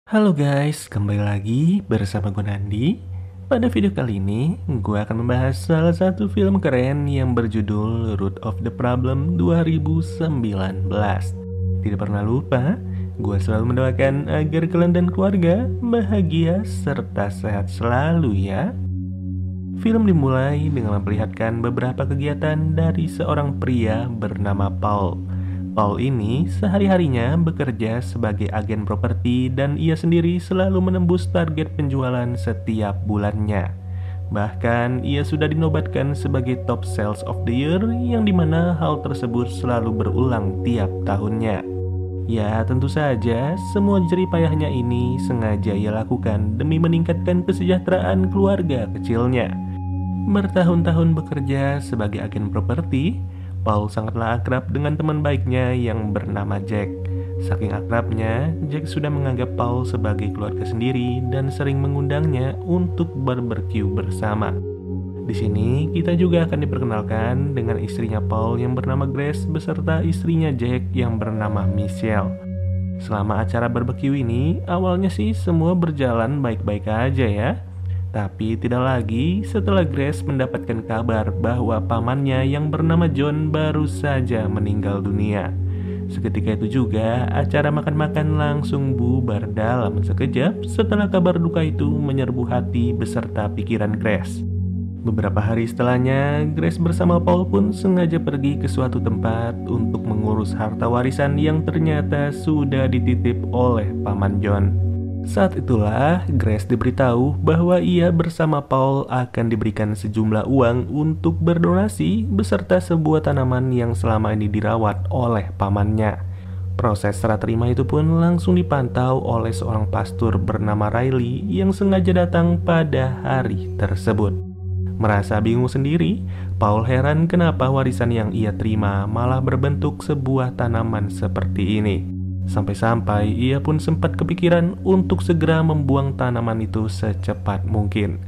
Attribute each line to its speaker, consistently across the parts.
Speaker 1: Halo guys, kembali lagi bersama gue Nandi. Pada video kali ini, gue akan membahas salah satu film keren yang berjudul Root of the Problem 2019. Tidak pernah lupa, gue selalu mendoakan agar kalian dan keluarga bahagia serta sehat selalu ya. Film dimulai dengan memperlihatkan beberapa kegiatan dari seorang pria bernama Paul. Paul ini sehari-harinya bekerja sebagai agen properti dan ia sendiri selalu menembus target penjualan setiap bulannya. Bahkan ia sudah dinobatkan sebagai top sales of the year yang dimana hal tersebut selalu berulang tiap tahunnya. Ya tentu saja semua jerih payahnya ini sengaja ia lakukan demi meningkatkan kesejahteraan keluarga kecilnya. Bertahun-tahun bekerja sebagai agen properti, Paul sangatlah akrab dengan teman baiknya yang bernama Jack. Saking akrabnya, Jack sudah menganggap Paul sebagai keluarga sendiri dan sering mengundangnya untuk barbeque bersama. Di sini kita juga akan diperkenalkan dengan istrinya Paul yang bernama Grace beserta istrinya Jack yang bernama Michelle. Selama acara barbeque ini, awalnya sih semua berjalan baik-baik aja ya. Tapi tidak lagi setelah Grace mendapatkan kabar bahwa pamannya yang bernama John baru saja meninggal dunia. Seketika itu juga acara makan-makan langsung bubar dalam sekejap setelah kabar duka itu menyerbu hati beserta pikiran Grace. Beberapa hari setelahnya, Grace bersama Paul pun sengaja pergi ke suatu tempat untuk mengurus harta warisan yang ternyata sudah dititip oleh paman John. Saat itulah Grace diberitahu bahwa ia bersama Paul akan diberikan sejumlah uang untuk berdonasi beserta sebuah tanaman yang selama ini dirawat oleh pamannya. Proses serah terima itu pun langsung dipantau oleh seorang pastor bernama Riley yang sengaja datang pada hari tersebut. Merasa bingung sendiri, Paul heran kenapa warisan yang ia terima malah berbentuk sebuah tanaman seperti ini. Sampai-sampai ia pun sempat kepikiran untuk segera membuang tanaman itu secepat mungkin.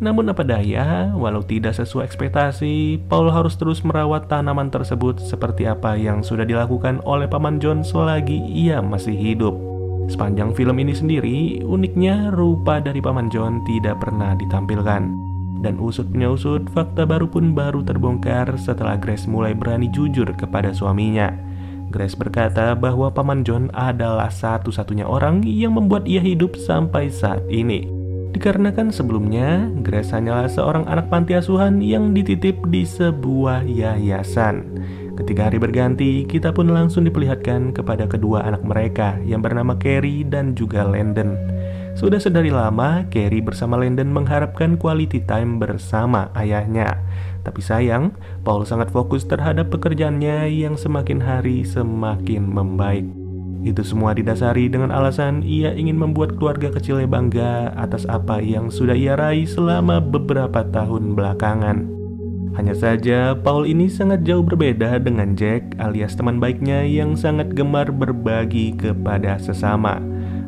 Speaker 1: Namun apa daya, walau tidak sesuai ekspektasi, Paul harus terus merawat tanaman tersebut seperti apa yang sudah dilakukan oleh paman John selagi ia masih hidup. Sepanjang film ini sendiri, uniknya rupa dari paman John tidak pernah ditampilkan. Dan usut punya usut, fakta baru pun baru terbongkar setelah Grace mulai berani jujur kepada suaminya. Grace berkata bahwa paman John adalah satu-satunya orang yang membuat ia hidup sampai saat ini. Dikarenakan sebelumnya, Grace hanyalah seorang anak panti asuhan yang dititip di sebuah yayasan. Ketika hari berganti, kita pun langsung diperlihatkan kepada kedua anak mereka yang bernama Carrie dan juga Landon. Sudah sedari lama, Carrie bersama Landon mengharapkan quality time bersama ayahnya. Tapi sayang, Paul sangat fokus terhadap pekerjaannya yang semakin hari semakin membaik. Itu semua didasari dengan alasan ia ingin membuat keluarga kecilnya bangga atas apa yang sudah ia raih selama beberapa tahun belakangan. Hanya saja, Paul ini sangat jauh berbeda dengan Jack alias teman baiknya yang sangat gemar berbagi kepada sesama.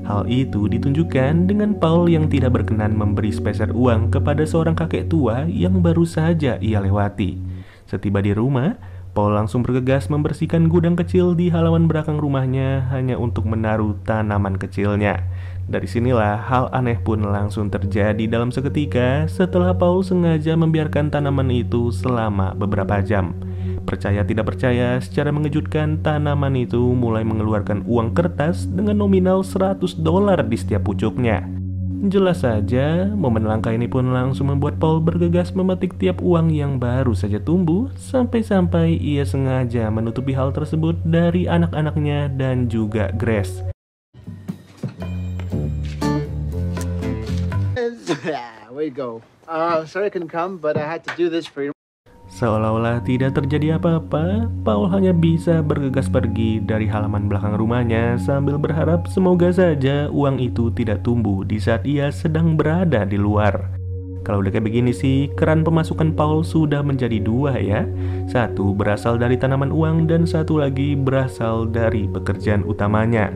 Speaker 1: Hal itu ditunjukkan dengan Paul yang tidak berkenan memberi sepeser uang kepada seorang kakek tua yang baru saja ia lewati. Setiba di rumah, Paul langsung bergegas membersihkan gudang kecil di halaman belakang rumahnya hanya untuk menaruh tanaman kecilnya. Dari sinilah hal aneh pun langsung terjadi dalam seketika setelah Paul sengaja membiarkan tanaman itu selama beberapa jam. Percaya tidak percaya, secara mengejutkan tanaman itu mulai mengeluarkan uang kertas dengan nominal $100 di setiap pucuknya. Jelas saja, momen langka ini pun langsung membuat Paul bergegas memetik tiap uang yang baru saja tumbuh, sampai-sampai ia sengaja menutupi hal tersebut dari anak-anaknya dan juga Grace.
Speaker 2: Way to go. Sorry I couldn't come, but I had to do this for you.
Speaker 1: Seolah-olah tidak terjadi apa-apa, Paul hanya bisa bergegas pergi dari halaman belakang rumahnya sambil berharap semoga saja uang itu tidak tumbuh di saat ia sedang berada di luar. Kalau udah kayak begini sih, keran pemasukan Paul sudah menjadi dua ya. Satu berasal dari tanaman uang dan satu lagi berasal dari pekerjaan utamanya.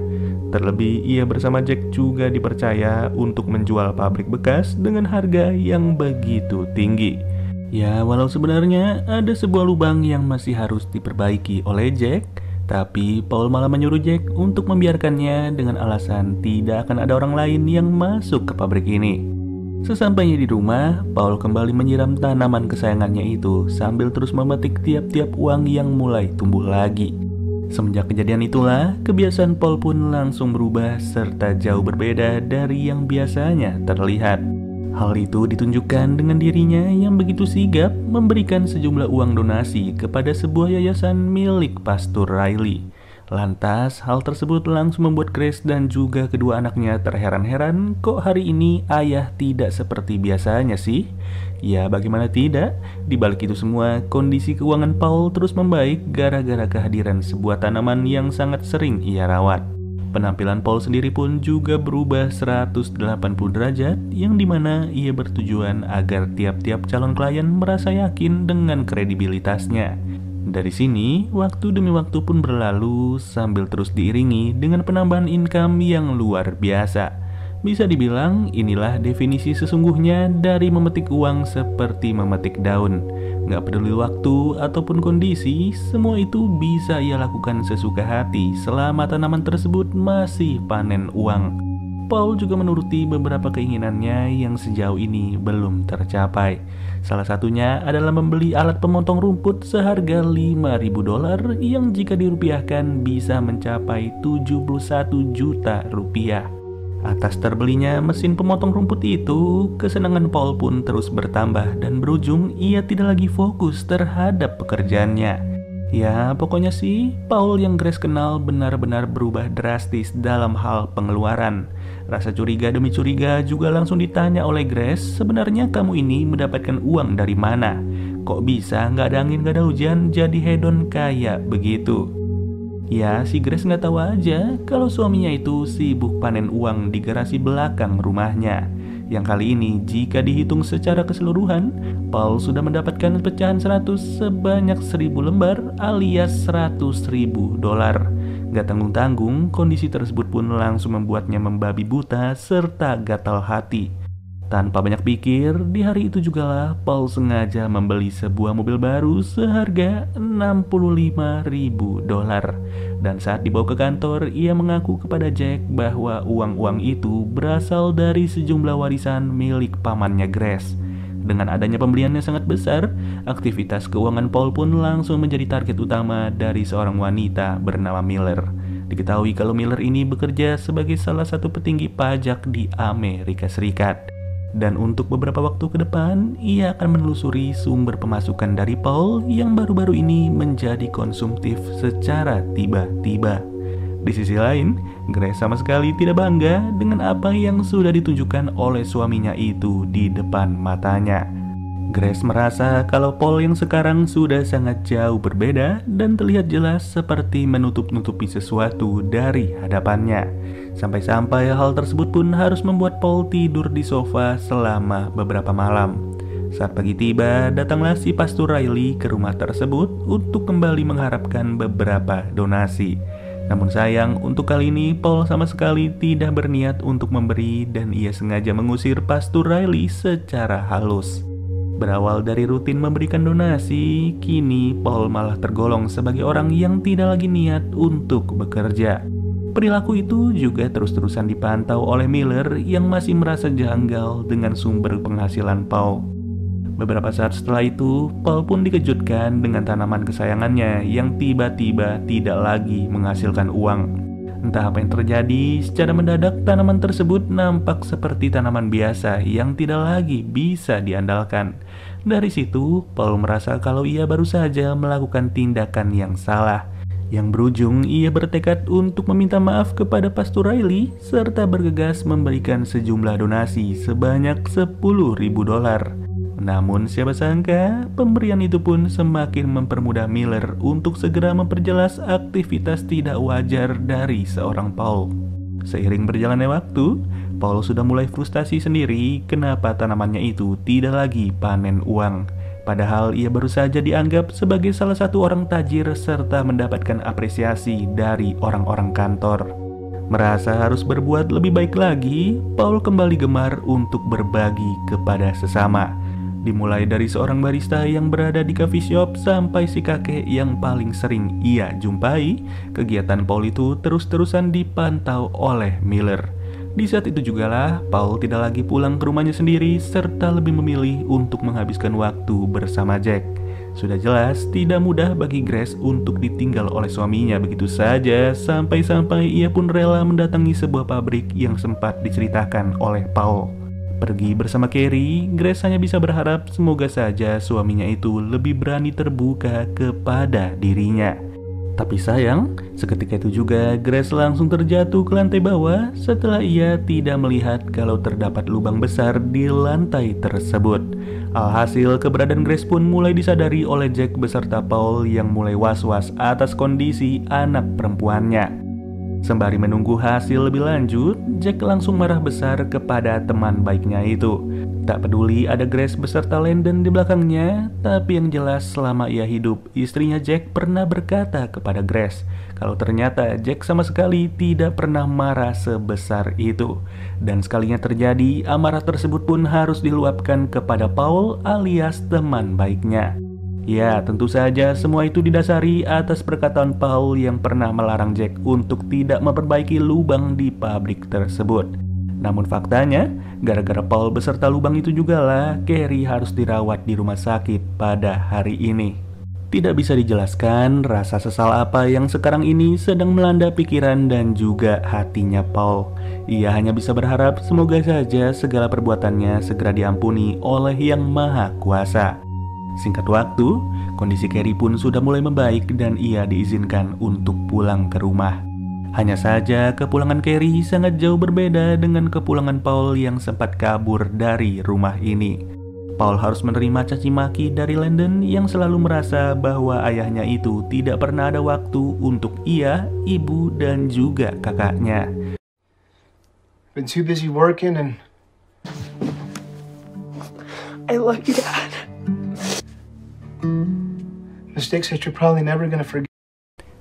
Speaker 1: Terlebih ia bersama Jack juga dipercaya untuk menjual pabrik bekas dengan harga yang begitu tinggi. Ya, walau sebenarnya ada sebuah lubang yang masih harus diperbaiki oleh Jack, Tapi Paul malah menyuruh Jack untuk membiarkannya dengan alasan tidak akan ada orang lain yang masuk ke pabrik ini. Sesampainya di rumah, Paul kembali menyiram tanaman kesayangannya itu sambil terus memetik tiap-tiap uang yang mulai tumbuh lagi. Semenjak kejadian itulah, kebiasaan Paul pun langsung berubah serta jauh berbeda dari yang biasanya terlihat. Hal itu ditunjukkan dengan dirinya yang begitu sigap memberikan sejumlah uang donasi kepada sebuah yayasan milik Pastor Riley. Lantas, hal tersebut langsung membuat Grace dan juga kedua anaknya terheran-heran, kok hari ini ayah tidak seperti biasanya sih? Ya, bagaimana tidak? Di balik itu semua, kondisi keuangan Paul terus membaik gara-gara kehadiran sebuah tanaman yang sangat sering ia rawat. Penampilan Paul sendiri pun juga berubah 180 derajat, yang dimana ia bertujuan agar tiap-tiap calon klien merasa yakin dengan kredibilitasnya. Dari sini, waktu demi waktu pun berlalu sambil terus diiringi dengan penambahan income yang luar biasa. Bisa dibilang inilah definisi sesungguhnya dari memetik uang seperti memetik daun. Gak peduli waktu ataupun kondisi, semua itu bisa ia lakukan sesuka hati selama tanaman tersebut masih panen uang. Paul juga menuruti beberapa keinginannya yang sejauh ini belum tercapai. Salah satunya adalah membeli alat pemotong rumput seharga $5.000 yang jika dirupiahkan bisa mencapai 71 juta rupiah. Atas terbelinya mesin pemotong rumput itu, kesenangan Paul pun terus bertambah dan berujung ia tidak lagi fokus terhadap pekerjaannya. Ya, pokoknya sih, Paul yang Grace kenal benar-benar berubah drastis dalam hal pengeluaran. Rasa curiga demi curiga juga langsung ditanya oleh Grace, sebenarnya kamu ini mendapatkan uang dari mana? Kok bisa nggak ada angin nggak ada hujan jadi hedon kayak begitu? Ya, si Grace nggak tahu aja kalau suaminya itu sibuk panen uang di garasi belakang rumahnya. Yang kali ini jika dihitung secara keseluruhan, Paul sudah mendapatkan pecahan 100 sebanyak 1.000 lembar alias $100.000. Gak tanggung-tanggung, kondisi tersebut pun langsung membuatnya membabi buta serta gatal hati. Tanpa banyak pikir, di hari itu jugalah Paul sengaja membeli sebuah mobil baru seharga $65.000. Dan saat dibawa ke kantor, ia mengaku kepada Jack bahwa uang-uang itu berasal dari sejumlah warisan milik pamannya Grace. Dengan adanya pembelian yang sangat besar, aktivitas keuangan Paul pun langsung menjadi target utama dari seorang wanita bernama Miller. Diketahui kalau Miller ini bekerja sebagai salah satu petinggi pajak di Amerika Serikat. Dan untuk beberapa waktu ke depan, ia akan menelusuri sumber pemasukan dari Paul yang baru-baru ini menjadi konsumtif secara tiba-tiba. Di sisi lain, Grace sama sekali tidak bangga dengan apa yang sudah ditunjukkan oleh suaminya itu di depan matanya. Grace merasa kalau Paul yang sekarang sudah sangat jauh berbeda dan terlihat jelas seperti menutup-nutupi sesuatu dari hadapannya. Sampai-sampai hal tersebut pun harus membuat Paul tidur di sofa selama beberapa malam. Saat pagi tiba, datanglah si Pastor Riley ke rumah tersebut untuk kembali mengharapkan beberapa donasi. Namun sayang, untuk kali ini Paul sama sekali tidak berniat untuk memberi dan ia sengaja mengusir Pastor Riley secara halus. Berawal dari rutin memberikan donasi, kini Paul malah tergolong sebagai orang yang tidak lagi niat untuk bekerja. Perilaku itu juga terus-terusan dipantau oleh Miller yang masih merasa janggal dengan sumber penghasilan Paul. Beberapa saat setelah itu, Paul pun dikejutkan dengan tanaman kesayangannya yang tiba-tiba tidak lagi menghasilkan uang. Entah apa yang terjadi, secara mendadak tanaman tersebut nampak seperti tanaman biasa yang tidak lagi bisa diandalkan. Dari situ, Paul merasa kalau ia baru saja melakukan tindakan yang salah. Yang berujung ia bertekad untuk meminta maaf kepada Pastor Riley serta bergegas memberikan sejumlah donasi sebanyak $10.000. Namun siapa sangka pemberian itu pun semakin mempermudah Miller untuk segera memperjelas aktivitas tidak wajar dari seorang Paul. Seiring berjalannya waktu, Paul sudah mulai frustasi sendiri kenapa tanamannya itu tidak lagi panen uang. Padahal ia baru saja dianggap sebagai salah satu orang tajir serta mendapatkan apresiasi dari orang-orang kantor. Merasa harus berbuat lebih baik lagi, Paul kembali gemar untuk berbagi kepada sesama. Dimulai dari seorang barista yang berada di coffee shop sampai si kakek yang paling sering ia jumpai, kegiatan Paul itu terus-terusan dipantau oleh Miller. Di saat itu jugalah Paul tidak lagi pulang ke rumahnya sendiri serta lebih memilih untuk menghabiskan waktu bersama Jack. Sudah jelas tidak mudah bagi Grace untuk ditinggal oleh suaminya begitu saja, sampai-sampai ia pun rela mendatangi sebuah pabrik yang sempat diceritakan oleh Paul. Pergi bersama Carrie, Grace hanya bisa berharap semoga saja suaminya itu lebih berani terbuka kepada dirinya. Tapi sayang, seketika itu juga Grace langsung terjatuh ke lantai bawah setelah ia tidak melihat kalau terdapat lubang besar di lantai tersebut. Alhasil, keberadaan Grace pun mulai disadari oleh Jack beserta Paul yang mulai was-was atas kondisi anak perempuannya. Sembari menunggu hasil lebih lanjut, Jack langsung marah besar kepada teman baiknya itu. Tak peduli ada Grace beserta Landon di belakangnya, tapi yang jelas selama ia hidup, istrinya Jack pernah berkata kepada Grace kalau ternyata Jack sama sekali tidak pernah marah sebesar itu. Dan sekalinya terjadi, amarah tersebut pun harus diluapkan kepada Paul alias teman baiknya. Ya, tentu saja semua itu didasari atas perkataan Paul yang pernah melarang Jack untuk tidak memperbaiki lubang di pabrik tersebut. Namun faktanya, gara-gara Paul beserta lubang itu jugalah Carrie harus dirawat di rumah sakit pada hari ini. Tidak bisa dijelaskan rasa sesal apa yang sekarang ini sedang melanda pikiran dan juga hatinya Paul. Ia hanya bisa berharap semoga saja segala perbuatannya segera diampuni oleh Yang Maha Kuasa. Singkat waktu, kondisi Carrie pun sudah mulai membaik dan ia diizinkan untuk pulang ke rumah. Hanya saja kepulangan Carrie sangat jauh berbeda dengan kepulangan Paul yang sempat kabur dari rumah ini. Paul harus menerima caci maki dari Landon yang selalu merasa bahwa ayahnya itu tidak pernah ada waktu untuk ia, ibu, dan juga kakaknya.
Speaker 2: Been too busy working and...
Speaker 3: I love you, Dad.
Speaker 2: Mistakes that you're probably never gonna forget.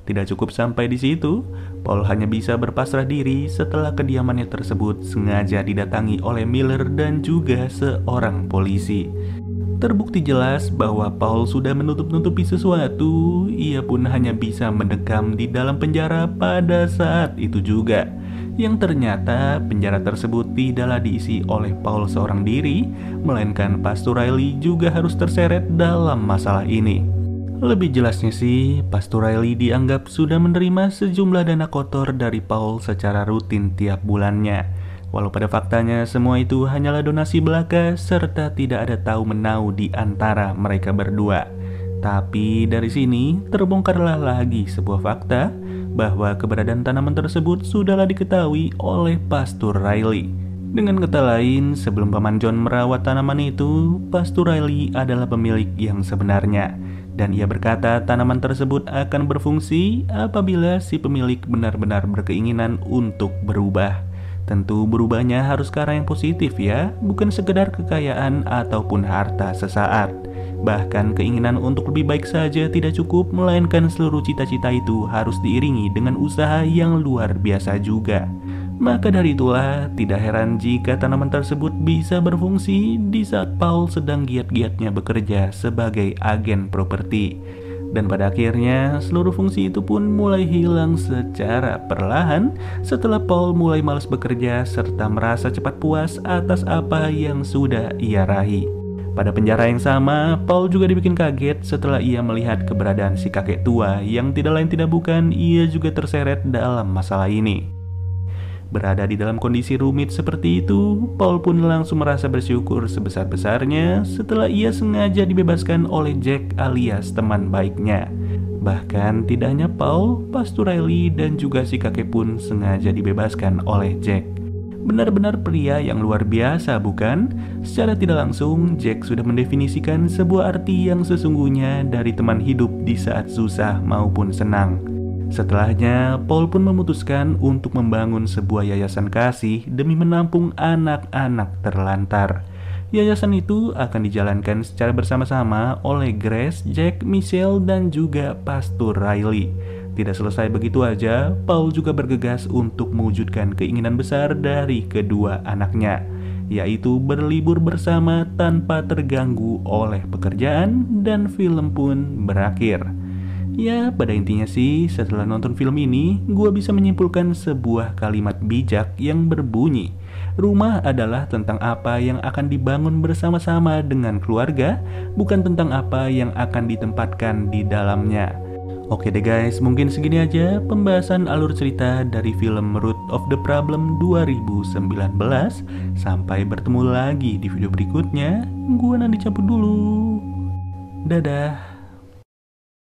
Speaker 1: Tidak cukup sampai di situ, Paul hanya bisa berpasrah diri setelah kediamannya tersebut sengaja didatangi oleh Miller dan juga seorang polisi. Terbukti jelas bahwa Paul sudah menutup-nutupi sesuatu, ia pun hanya bisa mendekam di dalam penjara pada saat itu juga. Yang ternyata penjara tersebut tidaklah diisi oleh Paul seorang diri, melainkan Pastor Riley juga harus terseret dalam masalah ini. Lebih jelasnya sih, Pastor Riley dianggap sudah menerima sejumlah dana kotor dari Paul secara rutin tiap bulannya. Walau pada faktanya semua itu hanyalah donasi belaka serta tidak ada tahu-menau di antara mereka berdua. Tapi dari sini terbongkarlah lagi sebuah fakta bahwa keberadaan tanaman tersebut sudahlah diketahui oleh Pastor Riley. Dengan kata lain, sebelum Paman John merawat tanaman itu, Pastor Riley adalah pemilik yang sebenarnya. Dan ia berkata tanaman tersebut akan berfungsi apabila si pemilik benar-benar berkeinginan untuk berubah. Tentu berubahnya harus ke arah yang positif ya, bukan sekedar kekayaan ataupun harta sesaat. Bahkan keinginan untuk lebih baik saja tidak cukup, melainkan seluruh cita-cita itu harus diiringi dengan usaha yang luar biasa juga. Maka dari itulah tidak heran jika tanaman tersebut bisa berfungsi di saat Paul sedang giat-giatnya bekerja sebagai agen properti. Dan pada akhirnya seluruh fungsi itu pun mulai hilang secara perlahan setelah Paul mulai malas bekerja serta merasa cepat puas atas apa yang sudah ia raih. Pada penjara yang sama, Paul juga dibikin kaget setelah ia melihat keberadaan si kakek tua yang tidak lain tidak bukan ia juga terseret dalam masalah ini. Berada di dalam kondisi rumit seperti itu, Paul pun langsung merasa bersyukur sebesar-besarnya setelah ia sengaja dibebaskan oleh Jack alias teman baiknya. Bahkan tidak hanya Paul, Pastor Riley dan juga si kakek pun sengaja dibebaskan oleh Jack. Benar-benar pria yang luar biasa, bukan? Secara tidak langsung, Jack sudah mendefinisikan sebuah arti yang sesungguhnya dari teman hidup di saat susah maupun senang. Setelahnya, Paul pun memutuskan untuk membangun sebuah yayasan kasih demi menampung anak-anak terlantar. Yayasan itu akan dijalankan secara bersama-sama oleh Grace, Jack, Michelle, dan juga Pastor Riley. Tidak selesai begitu aja, Paul juga bergegas untuk mewujudkan keinginan besar dari kedua anaknya, yaitu berlibur bersama tanpa terganggu oleh pekerjaan, dan film pun berakhir. Ya, pada intinya sih, setelah nonton film ini, gue bisa menyimpulkan sebuah kalimat bijak yang berbunyi, rumah adalah tentang apa yang akan dibangun bersama-sama dengan keluarga, bukan tentang apa yang akan ditempatkan di dalamnya. Oke deh guys, mungkin segini aja pembahasan alur cerita dari film Root of the Problem 2019. Sampai bertemu lagi di video berikutnya. Gue Nandi cabut dulu. Dadah.